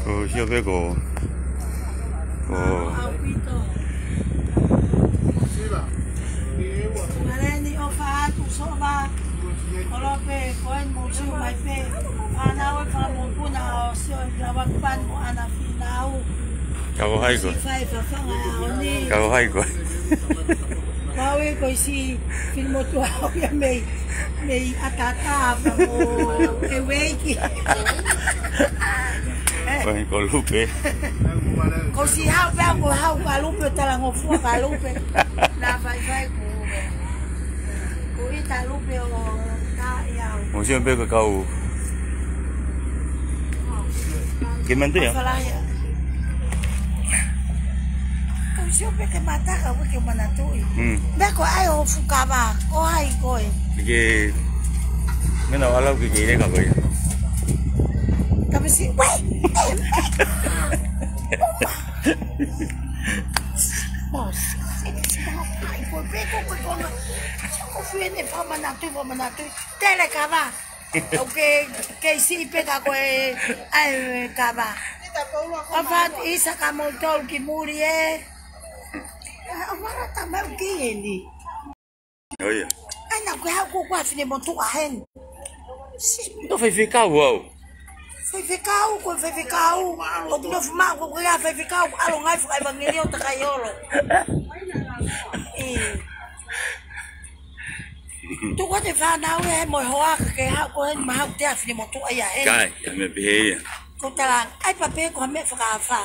Oh, siapa ko? Oh. Mareni o faatu soba. Olope koen musu mai pe. Ana o fa mo kuna o sio jawa pan mo ana finau. Kau hai ko. Kau hai ko. Kau ko si filmo tu au ya me atata mo eweki. Koen ko lupe. Ko si hau ka lupe tala ngo fu ka lupe. Na fai ko. Ko ita lupe o ka ya. Mo siapa ko kau? Gimana tu ya? Siapa que matar kau que manatui. Dako ai o fukaba, o ai koi. Ke mana walau ke ni kau ya? Tapi si, weh. Bos, ai por beko ko fui ne pa manatui. Tele kaba. Que si pega ko ai kaba. Avat isa kamotol ki murie. Agora tá mais o que ele? Olha. Ai não, que é o quase nem montou a hen. Não foi ficar uau. Foi ficar o que não fumar o que já foi ficar o alongai foi banguele o tacaiolo. Tu quando vai na rua é moi hoa que ha ko hen ma te afine montou ai a hen. Cai, já me veio. Ko tala ai papel ko me fa fa.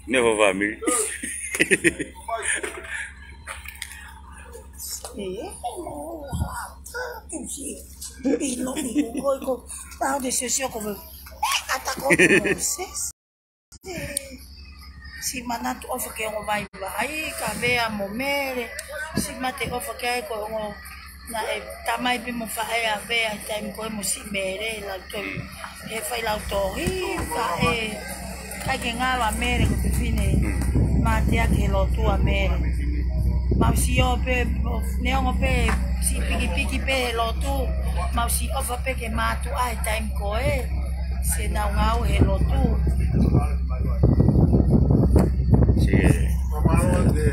Me vou vai me. Si manatu ofa ke ngo vai vai ka vea momere si mate ofa ke ko ngo na e tamai bi mo fa e vea time ko mo si mere la to e fai la to ka e ka ke ngala mere ko fine matia ke lo tua mere ma si o pe neongo pe si piki pe lo tu ma si ofa pe ke matu ai time ko e se na ngau he lo tu sí mamalo de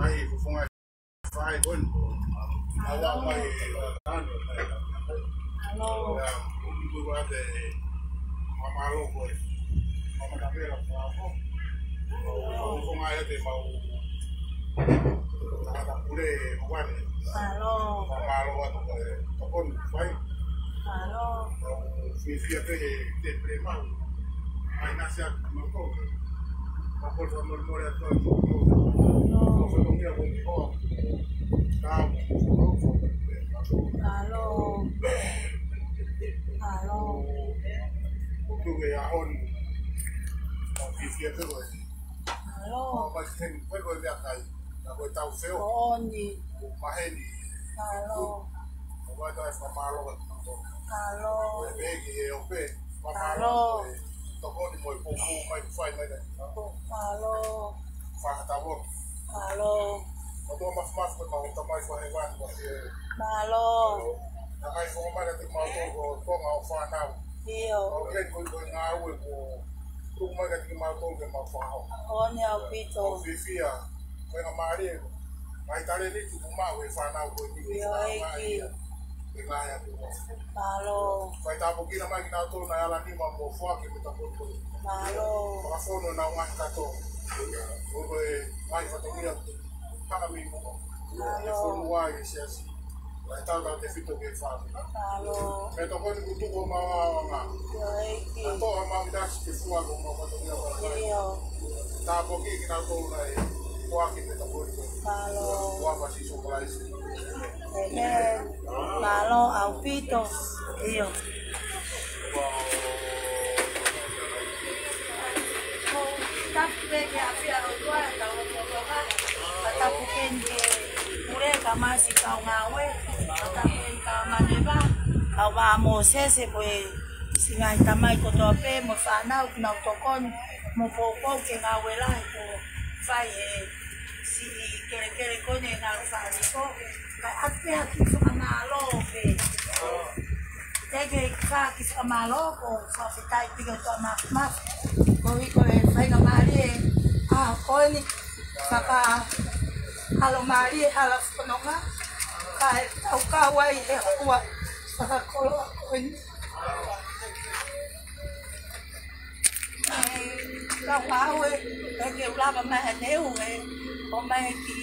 ai funga fai bon ala mai hello de mamalo pues vamos a ver funga de mau ada pure wan hello mamalo to kon fai hello si fíjate de prema ai nasia no ko por favor more a todo no fue con ella con hijo hello hello tú que ahora si fíjate pues hello pues en juego de acá la vuelta feo oni más ni hello va a estar malo hello ve que o pe hello tocó ni muy poco más fai más hello fa ta bo hello todo más pues más ta mais fai igual porque hello na mais fo mais te mal todo con ao fa na io o que con na we ko tu mais que mal todo que mal fa oni au pito fifia foi na maria vai tare ni tu ma we fa na ko ni io eki Ingaya tu. hello Vai estar pouquinho mais que na tua na ela ni mambo fo que me tá por por. hello Para fono na uma cato. O vai fotografia para mim. Eu fui no ar e se assim. Vai estar lá te fito que faz. hello Me tocou no tu como uma. io eki A tua mamãe dá que fua como fotografia. io Tá pouquinho que na tua na o que me tá por. hello O apa si so para isso. Malo au pito io tapi que afia o tua ta o toka ata kukende mureka masi ka ngawe ata ka maneba ka wa mosese pues singa tamai ko tope mo fana na tokon mo popo que ngawe la ko fai si kere kone na fani ko Ape aqui só na lobe. que fa que fa malo o fa fitai pico to mas ko fai na mari ko ni fa halo mari hala kononga kai au ka wai e wa fa ko ni ka pawe que ulava mais neu o mai ki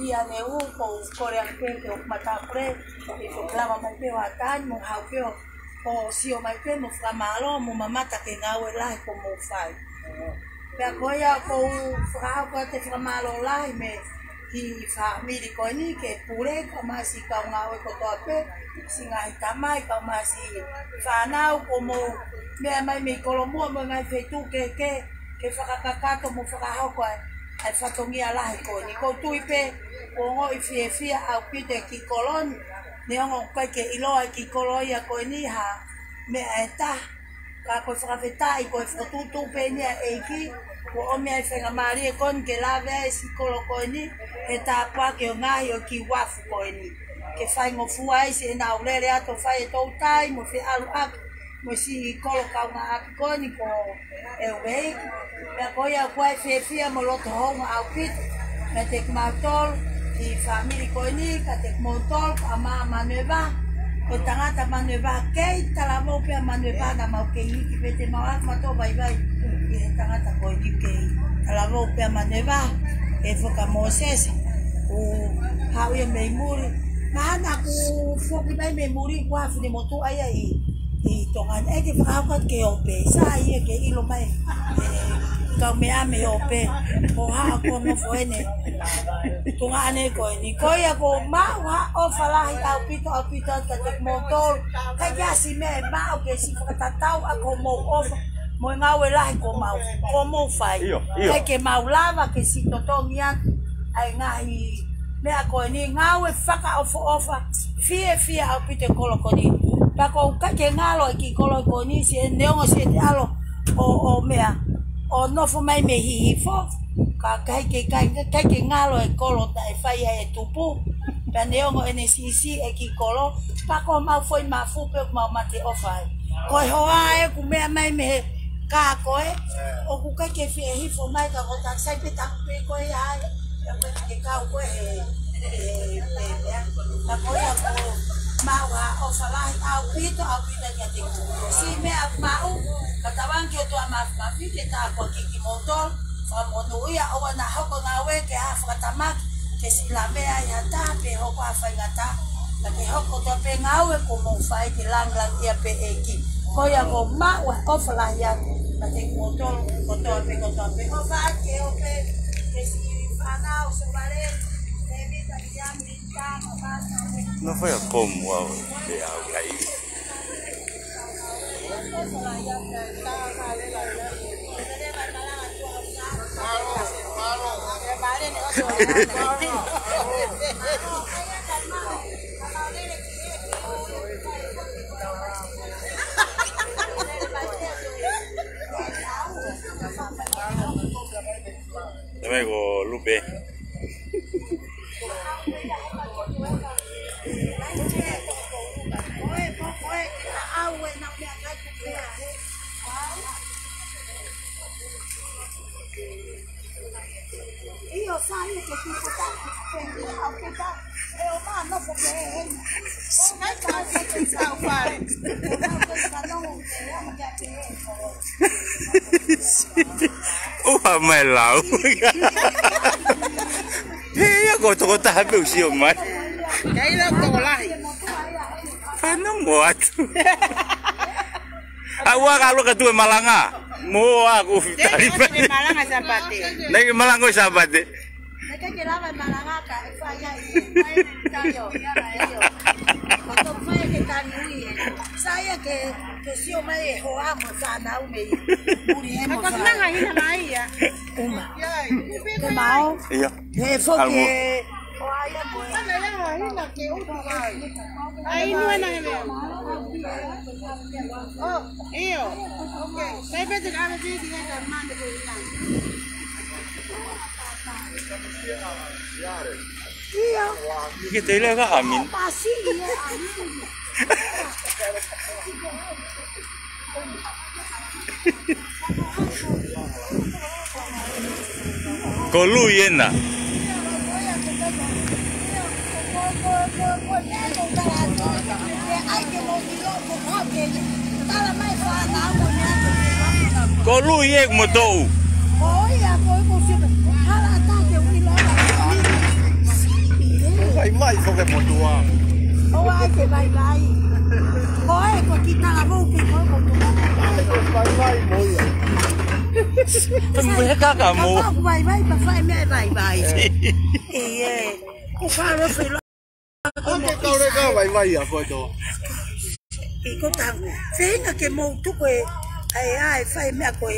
Dia neu ko korea pe o mata pre e ko lava mai pe wa tan mo hau pe o si o mai pe mo flamalo mo mamata ke ngawe lai ko mo fai pe ko ya ko fra ko te flamalo lai me ki famili ko ni ke pure ko masi ka ngawe ko to pe singa itamai ka masi fa nau ko mo me mai me ko mo mo ngai fe tu ke fa ka mo fa ha ko ai fatongia la ko ni ko tuipe ko ngo ifia au pite ki kolon ne ngo ka ke ilo ki koloia ko ni ha me eta ka ko frafeta ko tu pe ni e ki ko o me fa mari kon ke la ve si kolo ko ni eta pa ke nga yo ki wafu ko ni ke fa ngo fuai se na ulele ato fa e to tai mo fe alu ak mo si kolo ka nga ko ni ko e we la koya kwa fefia moloto hong outfit na tek matol di family ko ni ka tek motol ama maneva o tangata maneva ke talamo pe maneva na mau ke ki pete mawak mato bye bye e tangata ko ni ke talamo pe maneva e foka moses o hawe me muri mana ku foki bai me muri kwa fu de moto ai i tongan e ke fa ke ope sa ie ke ilo mai ka me ame ope o ha ko no foene tunga ne ko ni ko ya ko ma wa o fala hi au pito ka tek motor ka ya si me ma o ke si ka tatau a ko mo o mo nga we la ko mo fai ka ke maulava ke si totongia ai nga hi me a ko ni nga we faka ofa fie au pito ko ni pa ko ka ke ngalo ki ko ni si neongo si te alo o mea o no fo mai me hi fo ka ke ngalo e kolo ta e fai e tupu pa neongo NCC e ki kolo pa ko ma foi ma fu pe ma mate o fai ko ho ai ku me mai me ka ko e o ku ka ke fi hi fo mai ka ko ta sai pe ta pe ko e ai ya pe ke ka ko e ta ko ya ko ma wa o fala au pito ke te si me mau katawan ke to ama fite ta ko ki motor fa mono ia o na hoko ngawe ke ha fatama ke si la me ya ta pe ho kwa fa ngata ke hoko to pe ngawe ko mo fa ki lang ia pe ki ko ya ko ma wa o fala ya te motor ko to pe o fa ke o pe ke si fa na o so vale no fue como de agua ahí. Luego, Lupe. Io sai che ti no porque non è che sa fare. Mai lão. Thế có cho ta biểu siêu mai. Cái đó còn lại. Ano mo at? Awa kalau ketua Malanga. Mo aku tadi. Malanga sapate. Lagi Malanga sapate. Mereka kira Malanga ka faya tayo ya ayo. Koto faya ke kanui. Saya ke sio mai ho amo sana ume. Muri hemo. Ako nang hina mai ya. Uma. Ke mau? Iya. He foke. Ahí no es nada. Oh, iyo. Okay. Saya betul ada di sini dan mana boleh. Iya. Kita lihat amin. Pasti iya amin. Có lui yên à? Có lui yên một tổ. Vai mai so che mo tua. O ai che vai. Poi con chi sta la voce poi con tu. Vai moi. Không biết các cả mù. Vai mà phải mẹ vai. Cô pha nó phải lo. Anche cau vai a foto. Thì cô tao thế là cái mù thúc về ai phải mẹ cô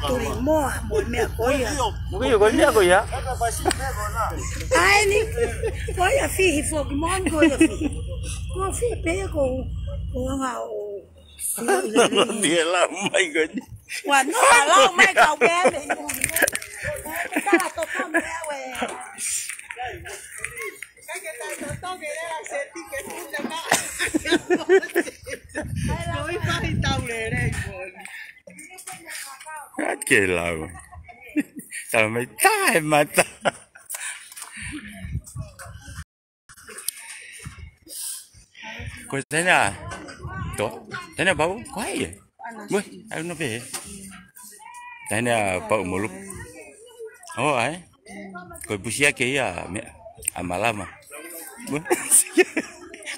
tụi mua một mẹ cô à. Một cái gì có nhớ rồi á? Ai đi có nhà phi phục món cô nhà phi. Cô phi bé cô vào. Đi làm mấy cái. Quả nó là lâu mấy cậu bé để ngủ. Ta là tôi không bé về. Cái tay tôi về đây là sẽ đi cái phun ra đó. Nói phải tao về đây rồi. Kể lâu. Sao mày tai mà ta. Cô thế nào? Tốt. Thế nào bố quay vậy? Ui, anh nó về. Thế nào bố một lúc. Ồ ấy. Cô bố xia kì à mẹ. À mà làm à.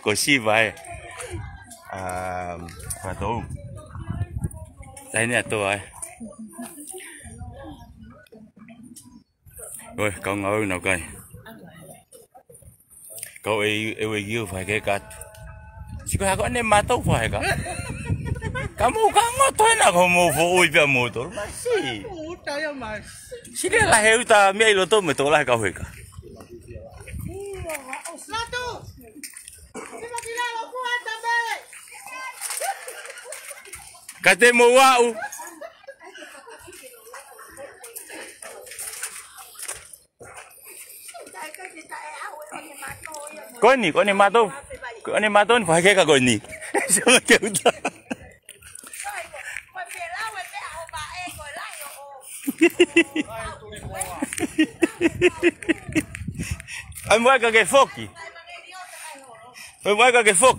Cô xì vai. À tôm. Thế nào tôi ấy. Ôi, con ngồi nào coi. Cậu ấy yêu phải cái cắt. Chỉ có anh em mà tốt phải cả. Kamu ngọt thôi nào không mua phụ về mua tôi mà gì. Chỉ là hiểu ta mấy lô tô mới tôi lại câu hết cả. Cái tên mua wow. Có ni mà tôi phải cái gọi ni. Sao kiểu đó. Anh mới cái phốc kì. Anh mới cái phốc.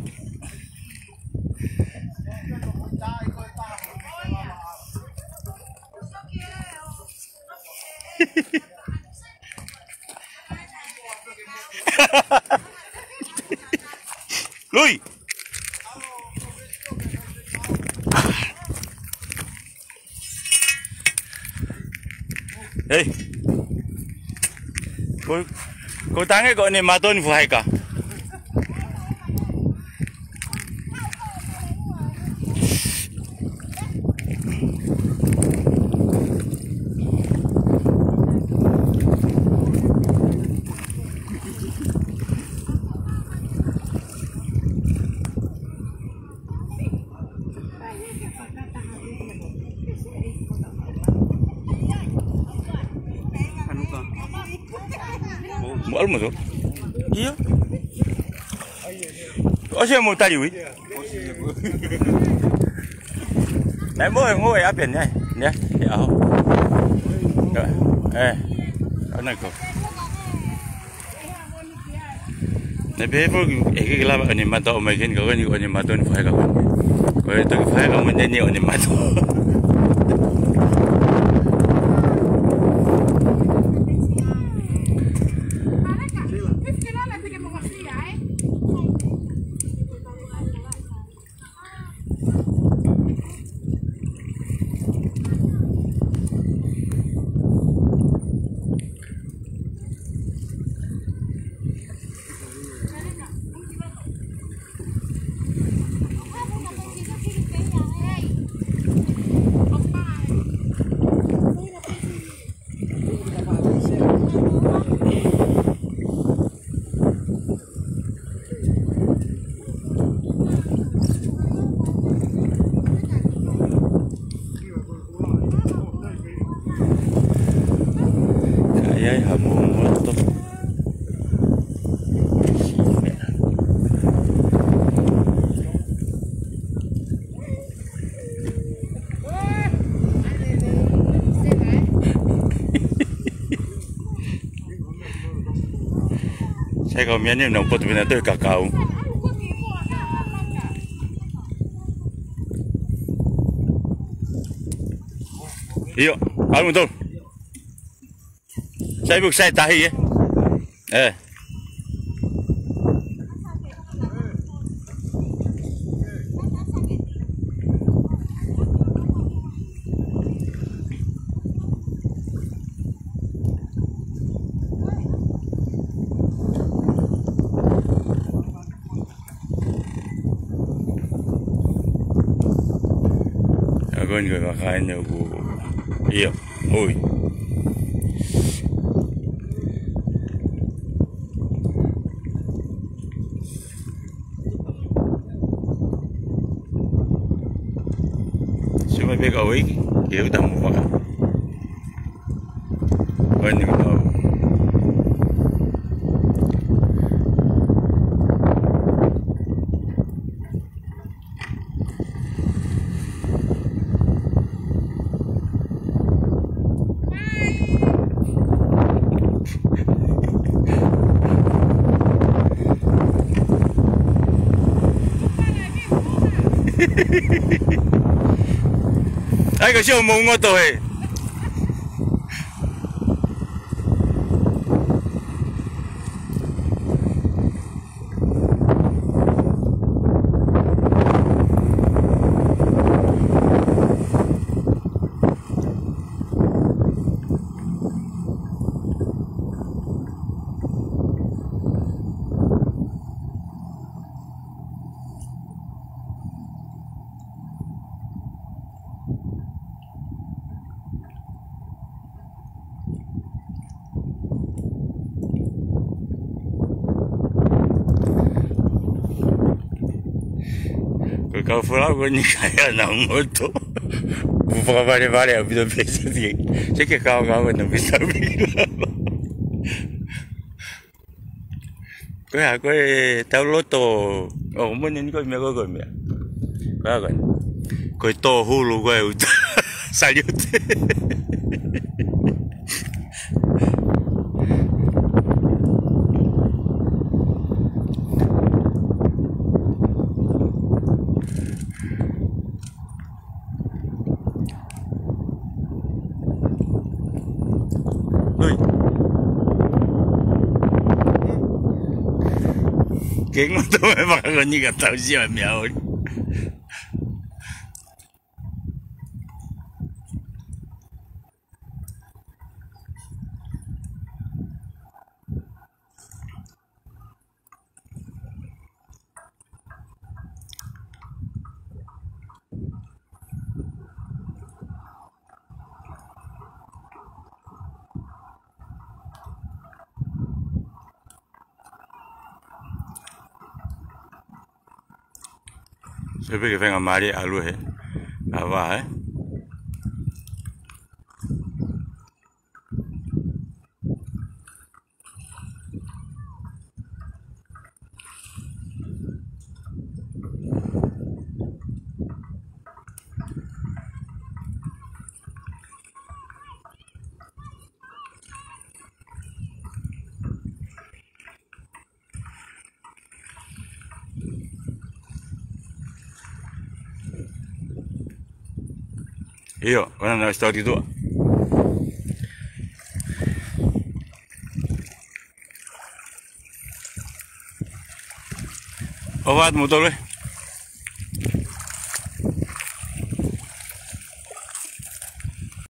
Lui. Ê. Cô tăng cái gọi này mà tôi phải cả. 얼마 줘? 이요? 어제 못 따지고. 내 뭐에 앞에 냐? 냐? 야. 예. 어느 거. 내 배포 애기 라바 아니 마도 오메긴 거니 아니 마도는 파이가. 거기 또 파이가 문제니 아니 마도. Saya kau miannya nak pot bina tu kakao. Iyo, alun betul. Saya tahi ya. Ako nga kakain niyo ko. Iyo, uy. Siya may beka uy. Kaya kita mo pa ka. Pwede ko tao. Ay, kasi umungo to eh. Kalau pulau gue ni kaya nak motor, bukan balik-balik habis biasa sikit. Cakap kawan-kawan nak bisa bilang. Kau tahu loto, oh mana ni kau mega kau mega, kau kan, kau tahu hulu kau udah salut. Keng mo to may makakoni ka tao siya miyaw. Siapa que venga María a luz, va, Iyo, orang nak start itu. Awat motor le.